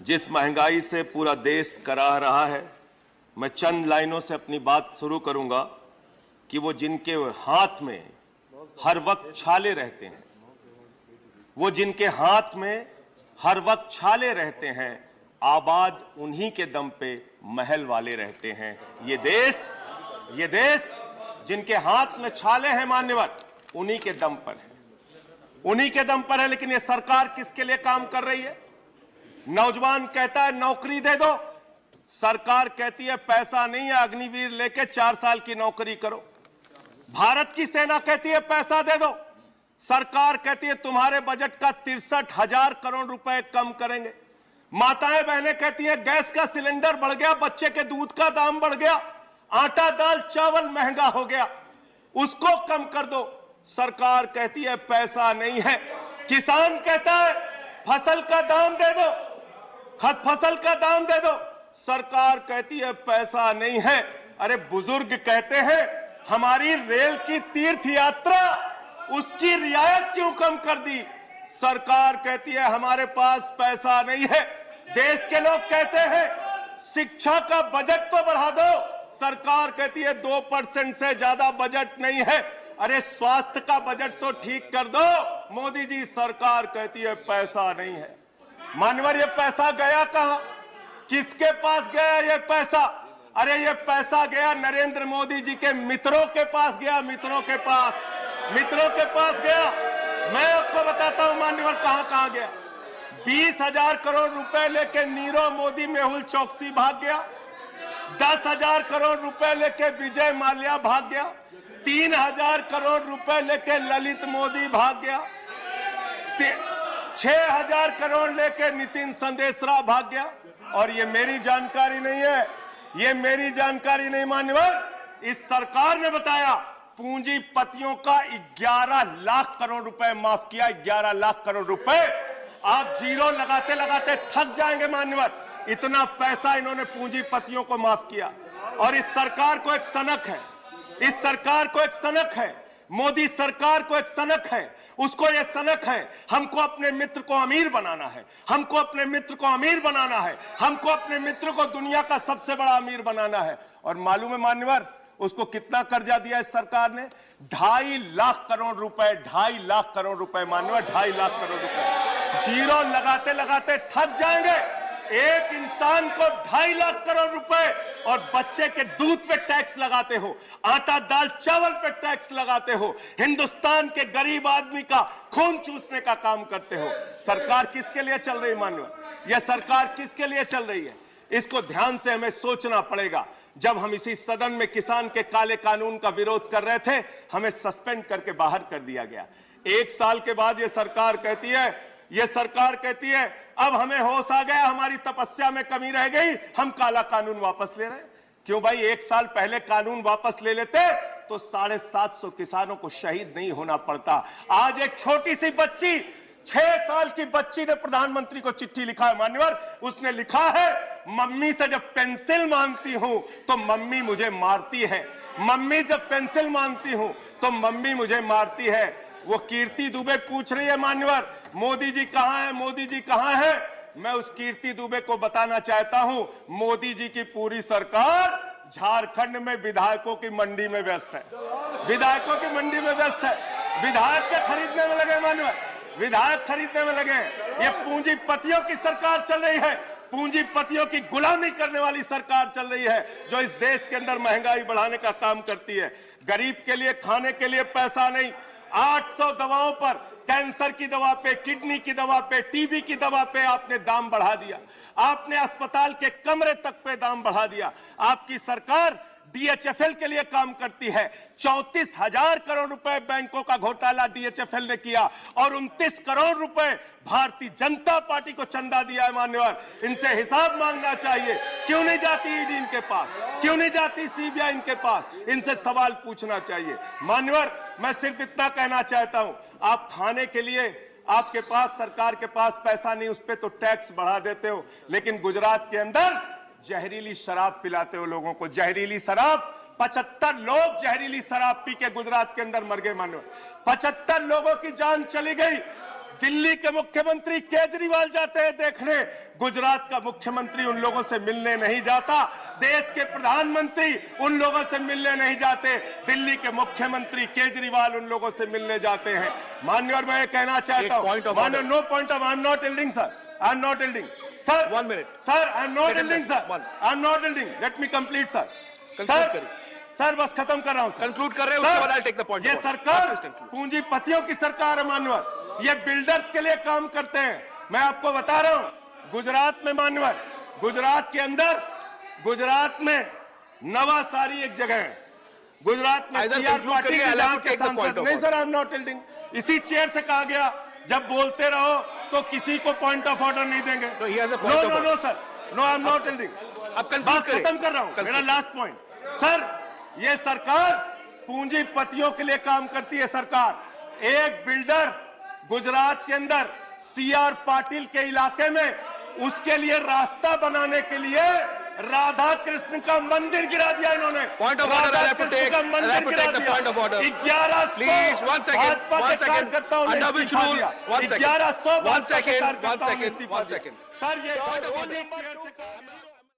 जिस महंगाई से पूरा देश कराह रहा है, मैं चंद लाइनों से अपनी बात शुरू करूंगा कि वो जिनके हाथ में हर वक्त छाले रहते हैं, वो जिनके हाथ में हर वक्त छाले रहते हैं, आबाद उन्हीं के दम पे महल वाले रहते हैं। ये देश जिनके हाथ में छाले हैं मान्यवर, उन्हीं के दम पर है, उन्हीं के दम पर है। लेकिन ये सरकार किसके लिए काम कर रही है? नौजवान कहता है नौकरी दे दो, सरकार कहती है पैसा नहीं है, अग्निवीर लेके 4 साल की नौकरी करो। भारत की सेना कहती है पैसा दे दो, सरकार कहती है तुम्हारे बजट का 63,000 करोड़ रुपए कम करेंगे। माताएं बहनें कहती हैं गैस का सिलेंडर बढ़ गया, बच्चे के दूध का दाम बढ़ गया, आटा दाल चावल महंगा हो गया, उसको कम कर दो, सरकार कहती है पैसा नहीं है। किसान कहता है फसल का दाम दे दो, फसल का दाम दे दो, सरकार कहती है पैसा नहीं है। अरे बुजुर्ग कहते हैं हमारी रेल की तीर्थ यात्रा, उसकी रियायत क्यों कम कर दी, सरकार कहती है हमारे पास पैसा नहीं है। देश के लोग कहते हैं शिक्षा का बजट तो बढ़ा दो, सरकार कहती है 2% से ज्यादा बजट नहीं है। अरे स्वास्थ्य का बजट तो ठीक कर दो, मोदी जी, सरकार कहती है पैसा नहीं है। मानवर ये पैसा गया कहां, किसके पास गया ये पैसा? अरे ये पैसा गया नरेंद्र मोदी जी के मित्रों के पास गया, मित्रों के पास गया। मैं आपको बताता हूं मान्यवर कहां कहां गया। 20,000 करोड़ रुपए लेके नीरव मोदी मेहुल चौकसी भाग गया, 10,000 करोड़ रुपए लेके विजय माल्या भाग गया, 3,000 करोड़ रुपए लेके ललित मोदी भाग गया, 6,000 करोड़ लेके नितिन संदेशरा भाग गया। और ये मेरी जानकारी नहीं है, ये मेरी जानकारी नहीं मान्यवर, इस सरकार ने बताया पूंजीपतियों का 11 लाख करोड़ रुपए माफ किया। 11 लाख करोड़ रुपए आप जीरो लगाते लगाते थक जाएंगे मान्यवर, इतना पैसा इन्होंने पूंजीपतियों को माफ किया। और इस सरकार को एक सनक है, इस सरकार को एक सनक है, मोदी सरकार को एक सनक है, उसको ये सनक है हमको अपने मित्र को अमीर बनाना है, हमको अपने मित्र को अमीर बनाना है, हमको अपने मित्र को दुनिया का सबसे बड़ा अमीर बनाना है। और मालूम है मान्यवर उसको कितना कर्जा दिया इस सरकार ने? 2.5 लाख करोड़ रुपए, 2.5 लाख करोड़ रुपए मान्यवर, 2.5 लाख करोड़ रुपए। जीरो लगाते लगाते थक जाएंगे। एक इंसान को 2.5 लाख करोड़ रुपए और बच्चे के दूध पे टैक्स लगाते हो, आटा दाल चावल पे टैक्स लगाते हो, हिंदुस्तान के गरीब आदमी का खून चूसने का काम करते हो। सरकार किसके लिए चल रही मान्यवर? यह सरकार किसके लिए चल रही है? इसको ध्यान से हमें सोचना पड़ेगा। जब हम इसी सदन में किसान के काले कानून का विरोध कर रहे थे, हमें सस्पेंड करके बाहर कर दिया गया। 1 साल के बाद ये सरकार कहती है अब हमें होश आ गया, हमारी तपस्या में कमी रह गई, हम काला कानून वापस ले रहे हैं। क्यों भाई? 1 साल पहले कानून वापस ले लेते तो 750 किसानों को शहीद नहीं होना पड़ता। आज एक छोटी सी बच्ची, 6 साल की बच्ची ने प्रधानमंत्री को चिट्ठी लिखा है मान्यवर। उसने लिखा है मम्मी से जब पेंसिल मांगती हूं तो मम्मी मुझे मारती है, मम्मी जब पेंसिल मांगती हूं तो मम्मी मुझे मारती है। वो कीर्ति दुबे पूछ रही है मान्यवर मोदी जी कहां है, मोदी जी कहां है? मैं उस कीर्ति दुबे को बताना चाहता हूं मोदी जी की पूरी सरकार झारखंड में विधायकों की मंडी में व्यस्त है, विधायकों की मंडी में व्यस्त है। विधायक के खरीदने में लगे मान्यवर, विधायक खरीदने में लगे। ये पूंजीपतियों की सरकार चल रही है, पूंजीपतियों की गुलामी करने वाली सरकार चल रही है, जो इस देश के अंदर महंगाई बढ़ाने का काम करती है। गरीब के लिए खाने के लिए पैसा नहीं, 800 दवाओं पर, कैंसर की दवा पे, किडनी की दवा पे, टीबी की दवा पे आपने दाम बढ़ा दिया, आपने अस्पताल के कमरे तक पे दाम बढ़ा दिया। आपकी सरकार डीएचएफएल के लिए काम करती है। 34,000 करोड़ रुपए बैंकों का घोटाला डीएचएफएल ने किया और 29 करोड़ रुपए भारतीय जनता पार्टी को चंदा दिया है मान्यवर। इनसे हिसाब मांगना चाहिए। क्यों नहीं जाती ईडी इनके पास, क्यों नहीं जाती सीबीआई इनके पास? इनसे सवाल पूछना चाहिए मान्यवर। मैं सिर्फ इतना कहना चाहता हूं, आप खाने के लिए आपके पास, सरकार के पास पैसा नहीं, उस पर तो टैक्स बढ़ा देते हो, लेकिन गुजरात के अंदर जहरीली शराब पिलाते हो लोगों को, जहरीली शराब। 75 लोग जहरीली शराब पी के गुजरात के अंदर मर गए मानो, 75 लोगों की जान चली गई। दिल्ली के मुख्यमंत्री केजरीवाल जाते हैं देखने, गुजरात का मुख्यमंत्री उन लोगों से मिलने नहीं जाता, देश के प्रधानमंत्री उन लोगों से मिलने नहीं जाते, दिल्ली के मुख्यमंत्री केजरीवाल उन लोगों से मिलने जाते हैं। माननीय, और मैं ये कहना चाहता हूं, माननीय, no point of, I'm not yielding sir, I'm not yielding sir, 1 minute sir, I'm not yielding sir, I'm not yielding, let me complete sir, sir बस खत्म कर रहा हूं सर, कंक्लूड कर रहे हैं, उसके बाद आई टेक द पॉइंट। ये सरकार पूंजीपतियों की सरकार है मान्यवर, ये बिल्डर्स के लिए काम करते हैं। मैं आपको बता रहा हूं, गुजरात में मान्यवर, गुजरात के अंदर, गुजरात में नवासारी एक जगह है, गुजरात में सीआर पाटिल के सांसद, नहीं sir, I'm not yielding, इसी चेयर से कहा गया जब बोलते रहो तो किसी को पॉइंट ऑफ ऑर्डर नहीं देंगे। No sir, no, I'm not yielding, बात खत्म कर रहा हूं, मेरा लास्ट पॉइंट सर, ये सरकार पूंजीपतियों के लिए काम करती है। सरकार एक बिल्डर गुजरात के अंदर सीआर पाटिल के इलाके में, उसके लिए रास्ता बनाने के लिए राधा कृष्ण का मंदिर गिरा दिया इन्होंने, राधा कृष्ण का मंदिर गिरा दिया। 1100 भाजपा के कार्यकर्ताओं ने इस्तीफा दिया, 1100 भाजपा के कार्यकर्ताओं ने इस्तीफा दिया। सर ये